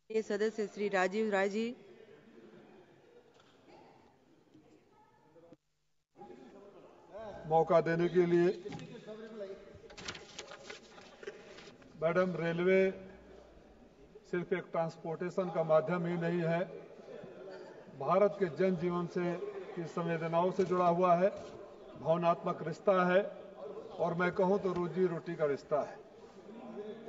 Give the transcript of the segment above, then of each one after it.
ये सदस्य श्री राजीव राय जी। मौका देने के लिए। मैडम, रेलवे सिर्फ एक ट्रांसपोर्टेशन का माध्यम ही नहीं है, भारत के जन जीवन से की संवेदनाओं से जुड़ा हुआ है, भावनात्मक रिश्ता है और मैं कहूं तो रोजी रोटी का रिश्ता है।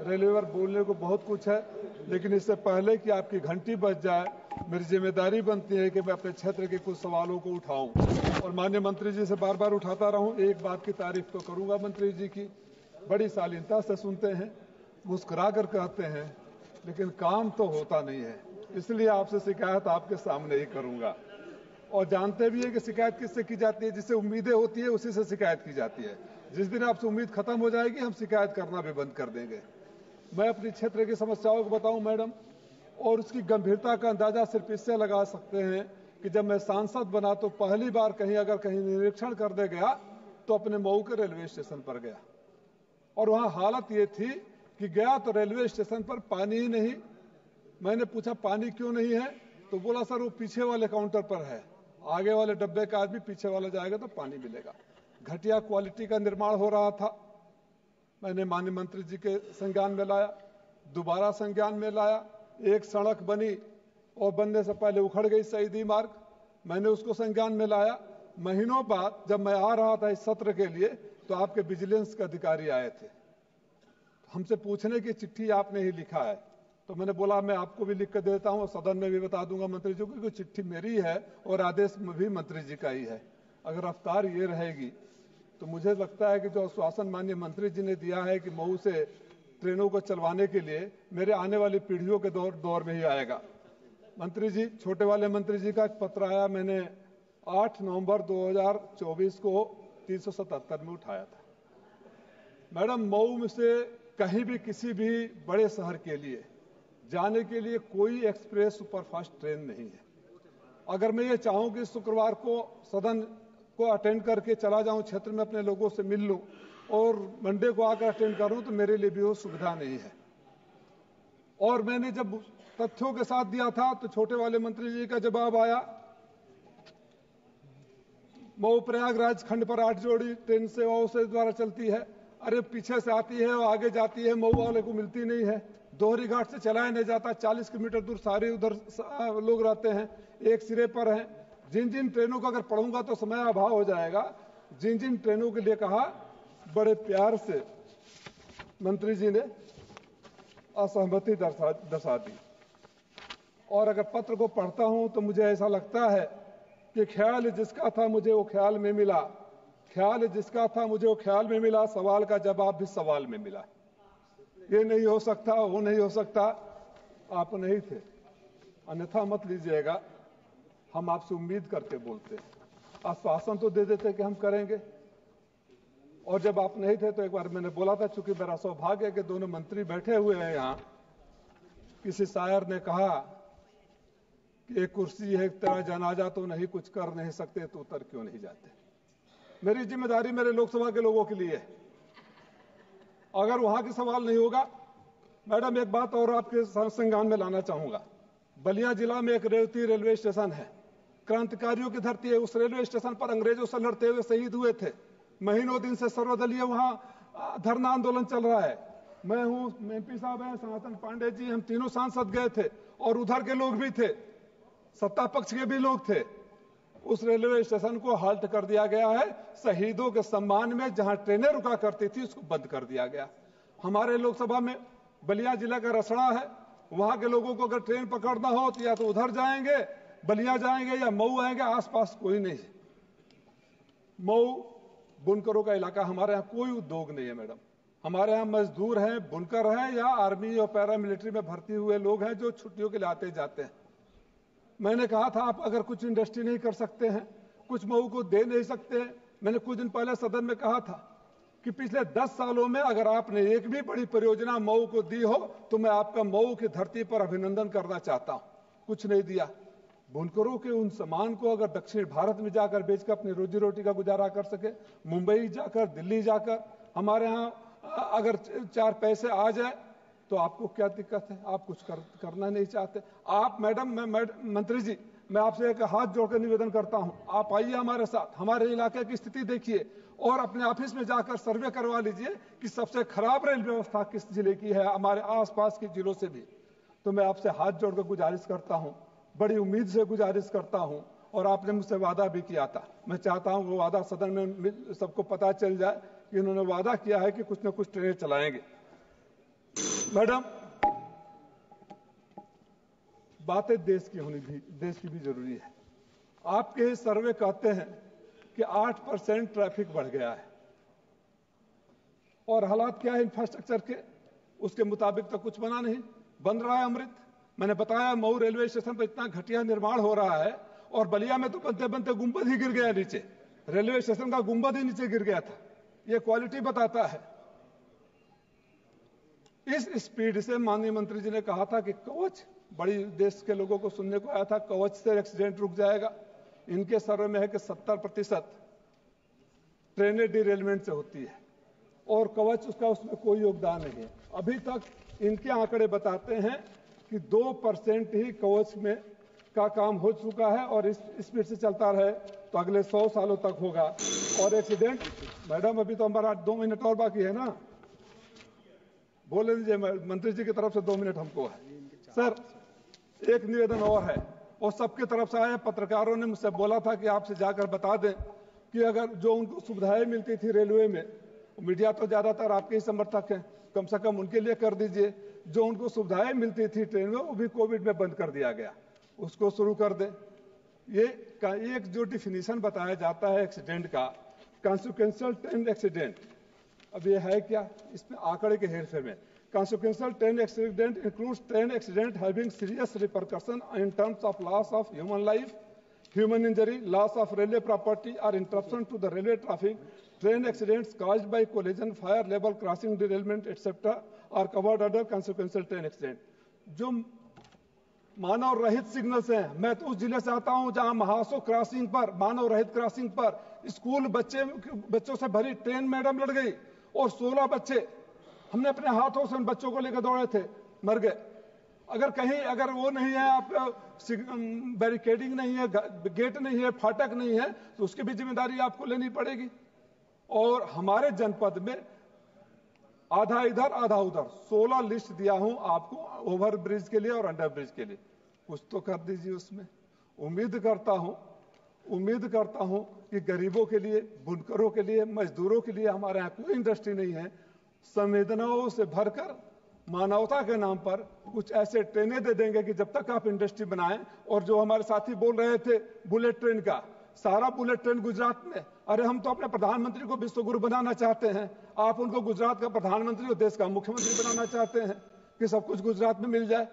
रेलवे पर बोलने को बहुत कुछ है, लेकिन इससे पहले कि आपकी घंटी बज जाए, मेरी जिम्मेदारी बनती है कि मैं अपने क्षेत्र के कुछ सवालों को उठाऊं और माननीय मंत्री जी से बार बार उठाता रहूं। एक बात की तारीफ तो करूंगा मंत्री जी की, बड़ी शालीनता से सुनते हैं, मुस्कुरा कर कहते हैं, लेकिन काम तो होता नहीं है। इसलिए आपसे शिकायत आपके सामने ही करूंगा और जानते भी हैं कि शिकायत किससे की जाती है, जिससे उम्मीदें होती है उसी से शिकायत की जाती है। जिस दिन आपसे उम्मीद खत्म हो जाएगी, हम शिकायत करना भी बंद कर देंगे। मैं अपनी क्षेत्र की समस्याओं को बताऊं मैडम, और उसकी गंभीरता का अंदाजा सिर्फ इससे लगा सकते हैं कि जब मैं सांसद बना तो पहली बार कहीं निरीक्षण करने गया तो अपने मऊ के रेलवे स्टेशन पर गया और वहां हालत ये थी कि गया तो रेलवे स्टेशन पर पानी ही नहीं। मैंने पूछा पानी क्यों नहीं है, तो बोला सर वो पीछे वाले काउंटर पर है, आगे वाले डब्बे का आदमी पीछे वाला जाएगा तो पानी मिलेगा। घटिया क्वालिटी का निर्माण हो रहा था। मैंने माननीय मंत्री जी के संज्ञान में लाया, दोबारा संज्ञान में लाया। एक सड़क बनी और बनने से पहले उखड़ गई शहीदी मार्ग, मैंने उसको संज्ञान में लाया। महीनों बाद जब मैं आ रहा था इस सत्र के लिए तो आपके विजिलेंस के अधिकारी आए थे, हमसे पूछने की चिट्ठी आपने ही लिखा है, तो मैंने बोला मैं आपको भी लिख कर देता हूं और सदन में भी बता दूंगा मंत्री जी को कि चिट्ठी मेरी है और आदेश भी मंत्री जी का ही है। अगर रफ्तार ये रहेगी तो मुझे लगता है कि जो आश्वासन माननीय मंत्री जी ने दिया है कि मऊ से ट्रेनों को चलवाने के लिए मेरे आने वाली पीढ़ियों के दौर में ही आएगा। मंत्री जी, छोटे वाले मंत्री जी का एक पत्र आया, मैंने 8 नवंबर 2024 को 377 में उठाया था। मैडम, मऊ में से कहीं भी किसी भी बड़े शहर के लिए जाने के लिए कोई एक्सप्रेस सुपरफास्ट ट्रेन नहीं है। अगर मैं ये चाहूं कि शुक्रवार को सदन को अटेंड करके चला जाऊं, क्षेत्र में अपने लोगों से मिल लूं और मंडे को आकर अटेंड करूं, तो मेरे लिए भी वो सुविधा नहीं है। और मैंने जब तथ्यों के साथ दिया था तो छोटे वाले मंत्री जी का जवाब आया, मऊ प्रयागराज खंड पर 8 जोड़ी ट्रेन सेवाओं से द्वारा चलती है। अरे पीछे से आती है और आगे जाती है, मऊ वाले को मिलती नहीं है। दोहरी घाट से चलाया नहीं जाता, 40 किलोमीटर दूर सारे उधर लोग रहते हैं, एक सिरे पर हैं। जिन जिन ट्रेनों को अगर पढ़ूंगा तो समय अभाव हो जाएगा, जिन जिन ट्रेनों के लिए कहा, बड़े प्यार से मंत्री जी ने असहमति दर्शा दी। और अगर पत्र को पढ़ता हूं तो मुझे ऐसा लगता है कि ख्याल जिसका था मुझे वो ख्याल में मिला, ख्याल जिसका था मुझे वो ख्याल में मिला, सवाल का जवाब भी सवाल में मिला। ये नहीं हो सकता, वो नहीं हो सकता, आप नहीं थे, अन्यथा मत लीजिएगा, हम आपसे उम्मीद करके बोलते हैं। आश्वासन तो दे देते कि हम करेंगे, और जब आप नहीं थे तो एक बार मैंने बोला था, चूंकि मेरा सौभाग्य है कि दोनों मंत्री बैठे हुए हैं यहां। किसी शायर ने कहा कि एक कुर्सी है तेरा जनाजा, तो नहीं कुछ कर नहीं सकते तो उतर क्यों नहीं जाते। मेरी जिम्मेदारी मेरे लोकसभा के लोगों के लिए है। अगर वहां की सवाल नहीं होगा, मैडम एक बात और आपके संज्ञान में लाना चाहूंगा। बलिया जिला में एक रेवती रेलवे स्टेशन है, क्रांतिकारियों की धरती है। उस रेलवे स्टेशन पर अंग्रेजों से लड़ते हुए शहीद हुए थे। महीनों दिन से सर्वदलीय वहां धरना आंदोलन चल रहा है। मैं हूं, एमपी साहब हैं, सनातन पांडे जी, हम तीनों सांसद गए थे और उधर के लोग भी थे, सत्ता पक्ष के भी लोग थे। उस रेलवे स्टेशन को हाल्ट कर दिया गया है, शहीदों के सम्मान में जहां ट्रेनें रुका करती थी उसको बंद कर दिया गया। हमारे लोकसभा में बलिया जिला का रसड़ा है, वहां के लोगों को अगर ट्रेन पकड़ना हो तो या तो उधर जाएंगे, बलिया जाएंगे, या मऊ आएंगे, आसपास कोई नहीं। मऊ बुनकरों का इलाका, हमारे यहाँ कोई उद्योग नहीं है मैडम। हमारे यहाँ मजदूर हैं, बुनकर हैं, या आर्मी और पैरामिलिट्री में भर्ती हुए लोग हैं जो छुट्टियों के लिए आते जाते हैं। मैंने कहा था आप अगर कुछ इंडस्ट्री नहीं कर सकते हैं, कुछ मऊ को दे नहीं सकते हैं, मैंने कुछ दिन पहले सदन में कहा था कि पिछले 10 सालों में अगर आपने एक भी बड़ी परियोजना मऊ को दी हो तो मैं आपका मऊ की धरती पर अभिनंदन करना चाहता हूं। कुछ नहीं दिया। बुनकरों के उन सामान को अगर दक्षिण भारत में जाकर बेचकर अपनी रोजी रोटी का गुजारा कर सके, मुंबई जाकर, दिल्ली जाकर, हमारे यहाँ अगर 4 पैसे आ जाए तो आपको क्या दिक्कत है? आप कुछ करना नहीं चाहते। आप मंत्री जी, मैं आपसे एक हाथ जोड़कर निवेदन करता हूं, आप आइए हमारे साथ, हमारे इलाके की स्थिति देखिए और अपने ऑफिस में जाकर सर्वे करवा लीजिए कि सबसे खराब रेल व्यवस्था किस जिले की है, हमारे आसपास के जिलों से भी। तो मैं आपसे हाथ जोड़कर गुजारिश करता हूं, बड़ी उम्मीद से गुजारिश करता हूं, और आपने मुझसे वादा भी किया था। मैं चाहता हूं वो वादा सदन में सबको पता चल जाए कि उन्होंने वादा किया है कि कुछ न कुछ ट्रेनें चलाएंगे। मैडम, बातें देश की भी जरूरी है। आपके सर्वे कहते हैं कि 8% ट्रैफिक बढ़ गया है, और हालात क्या है इंफ्रास्ट्रक्चर के? उसके मुताबिक तो कुछ बना नहीं, बन रहा है अमृत। मैंने बताया मऊ रेलवे स्टेशन पर इतना घटिया निर्माण हो रहा है, और बलिया में तो बनते बनते गुंबद ही गिर गया नीचे, रेलवे स्टेशन का गुंबद ही नीचे गिर गया था। यह क्वालिटी बताता है। इस स्पीड से माननीय मंत्री जी ने कहा था कि कवच, बड़ी देश के लोगों को सुनने को आया था कवच से एक्सीडेंट रुक जाएगा। इनके सर्वे में है कि 70% ट्रेनें डिरेलमेंट से होती है, और कवच उसमें कोई योगदान नहीं है। अभी तक इनके आंकड़े बताते हैं कि 2% ही कवच में का काम हो चुका है, और इस स्पीड से चलता रहे तो अगले 100 सालों तक होगा। और एक्सीडेंट, मैडम अभी तो हमारा 2 मिनट और बाकी है ना, बोले दीजिए मंत्री जी की तरफ से 2 मिनट हमको है। सर, एक निवेदन और है, और सबकी तरफ से आया। पत्रकारों ने मुझसे बोला था कि आपसे जाकर बता दें कि अगर जो उनको सुविधाएं मिलती थी रेलवे में, मीडिया तो ज्यादातर आपके ही समर्थक हैं, कम से कम उनके लिए कर दीजिए। जो उनको सुविधाएं मिलती थी ट्रेन में, वो भी कोविड में बंद कर दिया गया, उसको शुरू कर दें। ये एक जो डिफिनीशन बताया जाता है एक्सीडेंट का, कॉन्सिक्वेंशियल ट्रेन एक्सीडेंट, अब ये है क्या? इसमें आंकड़े के हेरफेर में consequential train accident includes train accident having serious repercussion in terms of loss of human life, human injury, loss of railway property, or interruption to the railway traffic. Train accidents caused by collision, fire, level crossing, derailment, etc. are covered under consequential train accident. जो मानव रहित signals हैं, मैं तो उस जिले से आता हूं जहां महासो क्रॉसिंग पर, मानव रहित क्रॉसिंग पर स्कूल बच्चों से भरी ट्रेन मैडम लड़ गई, और 16 बच्चे हमने अपने हाथों से उन बच्चों को लेकर दौड़े थे, मर गए। अगर वो नहीं है, आप बैरिकेडिंग नहीं है, गेट नहीं है, फाटक नहीं है, तो उसकी भी जिम्मेदारी आपको लेनी पड़ेगी। और हमारे जनपद में आधा इधर आधा उधर 16 लिस्ट दिया हूं आपको, ओवर ब्रिज के लिए और अंडर ब्रिज के लिए, कुछ तो कर दीजिए उसमें। उम्मीद करता हूं कि गरीबों के लिए, बुनकरों के लिए, मजदूरों के लिए हमारे यहाँ कोई इंडस्ट्री नहीं है। संवेदनाओं से भरकर मानवता के नाम पर कुछ ऐसे ट्रेनें दे देंगे कि जब तक आप इंडस्ट्री बनाएं। और जो हमारे साथी बोल रहे थे बुलेट ट्रेन का, सारा बुलेट ट्रेन गुजरात में, अरे हम तो अपने प्रधानमंत्री को विश्वगुरु बनाना चाहते हैं, आप उनको गुजरात का प्रधानमंत्री और देश का मुख्यमंत्री बनाना चाहते हैं कि सब कुछ गुजरात में मिल जाए।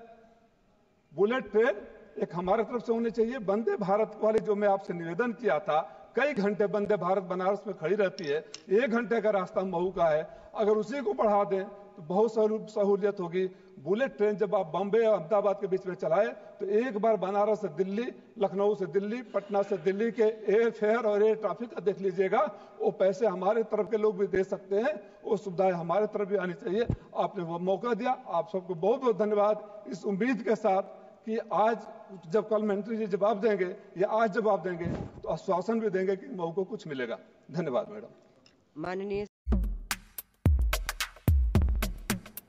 बुलेट ट्रेन एक हमारे तरफ से होनी चाहिए। वंदे भारत वाले जो मैं आपसे निवेदन किया था, कई घंटे वंदे भारत बनारस में खड़ी रहती है, 1 घंटे का रास्ता मऊ का है, अगर उसी को बढ़ा दें तो बहुत सहूलियत होगी। बुलेट ट्रेन जब आप बॉम्बे और अहमदाबाद के बीच में चलाए तो एक बार बनारस से दिल्ली, लखनऊ से दिल्ली, पटना से दिल्ली के एयर फेयर और एयर ट्रैफिक का देख लीजिएगा। वो पैसे हमारे तरफ के लोग भी दे सकते हैं, वो सुविधाएं हमारे तरफ भी आनी चाहिए। आपने वो मौका दिया, आप सबको बहुत बहुत धन्यवाद। इस उम्मीद के साथ कि आज जब कल मंत्री जी जवाब देंगे या आज जवाब देंगे तो आश्वासन भी देंगे कि मऊ को कुछ मिलेगा। धन्यवाद मैडम। माननीय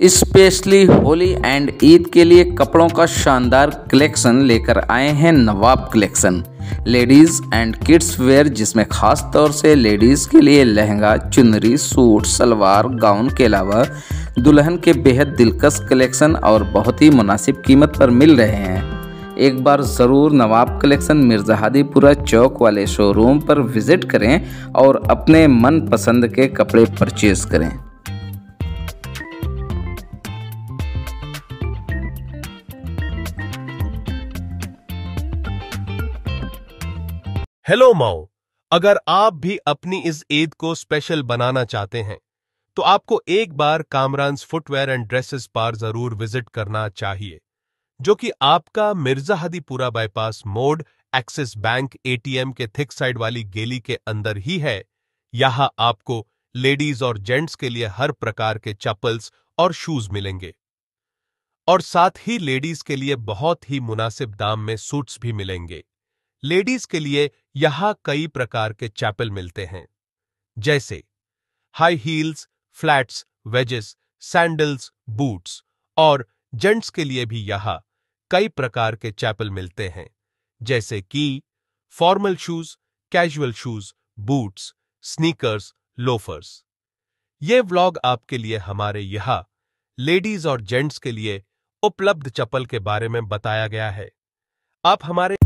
स्पेशली होली एंड ईद के लिए कपड़ों का शानदार कलेक्शन लेकर आए हैं Nawab collection. Ladies and kids wear, जिसमें खास तौर से लेडीज़ के लिए लहंगा, चुनरी, सूट, सलवार, गाउन के अलावा दुल्हन के बेहद दिलकश कलेक्शन और बहुत ही मुनासिब कीमत पर मिल रहे हैं। एक बार ज़रूर नवाब कलेक्शन मिर्ज़ाहादीपुरा चौक वाले शोरूम पर विज़िट करें और अपने मन पसंद के कपड़े परचेज़ करें। हेलो मऊ, अगर आप भी अपनी इस ईद को स्पेशल बनाना चाहते हैं तो आपको एक बार कामरान्स फुटवेयर एंड ड्रेसेस बार जरूर विजिट करना चाहिए, जो कि आपका मिर्ज़ाहादीपुरा बाईपास मोड़ एक्सिस बैंक एटीएम के थिक साइड वाली गली के अंदर ही है। यहां आपको लेडीज और जेंट्स के लिए हर प्रकार के चप्पल्स और शूज मिलेंगे। और साथ ही लेडीज के लिए बहुत ही मुनासिब दाम में सूट्स भी मिलेंगे। लेडीज के लिए यहां कई प्रकार के चैपल मिलते हैं, जैसे high heels, flats, wages, sandals, boots, और जेंट्स के लिए भी यहां कई प्रकार के चैपल मिलते हैं, जैसे कि formal shoes, casual shoes, boots, sneakers, loafers. ये व्लॉग आपके लिए हमारे यहां लेडीज और जेंट्स के लिए उपलब्ध चप्पल के बारे में बताया गया है। आप हमारे